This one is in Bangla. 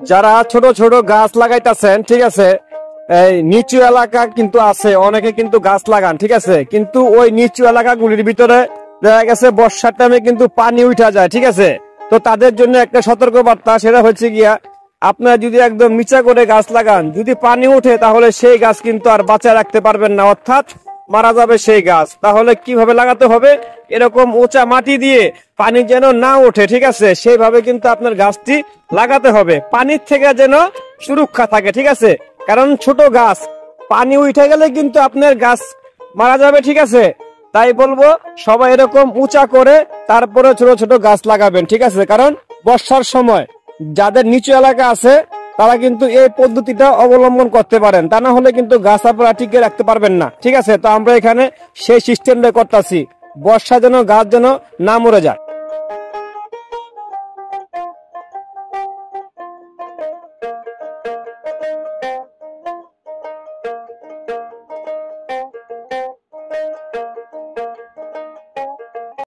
যারা ছোট ছোট গাছ লাগাইতেছেন, ঠিক আছে, এই নিচু এলাকা কিন্তু আছে, অনেকে কিন্তু গাছ লাগান, ঠিক আছে, কিন্তু ওই নিচু এলাকাগুলির ভিতরে দেখা গেছে বর্ষার টাইমে কিন্তু পানি উঠা যায়, ঠিক আছে। তো তাদের জন্য একটা সতর্ক বার্তা, সেটা হচ্ছে গিয়া আপনারা যদি একদম নিচা করে গাছ লাগান, যদি পানি উঠে তাহলে সেই গাছ কিন্তু আর বাঁচায় রাখতে পারবেন না, অর্থাৎ মারা যাবে সেই গাছ। তাহলে কিভাবে লাগাতে হবে, এরকম উঁচা মাটি দিয়ে পানি যেন না ওঠে, ঠিক আছে, সেইভাবে কিন্তু আপনার গাছটি লাগাতে হবে, পানির থেকে যেন সুরক্ষা থাকে, ঠিক আছে। কারণ ছোট গাছ পানি উঠে গেলে কিন্তু আপনার গাছ মারা যাবে, ঠিক আছে। তাই বলবো সবাই এরকম উঁচা করে তারপরে ছোট ছোট গাছ লাগাবেন, ঠিক আছে। কারণ বর্ষার সময় যাদের নিচু এলাকা আছে তারা কিন্তু এই পদ্ধতিটা অবলম্বন করতে পারেন, তা না হলে কিন্তু গাছ আপনারা টিকে রাখতে পারবেন না, ঠিক আছে। তো আমরা এখানে সেই সিস্টেমটা করতেছি, বর্ষা যেন গাছ যেন না মরে যায়।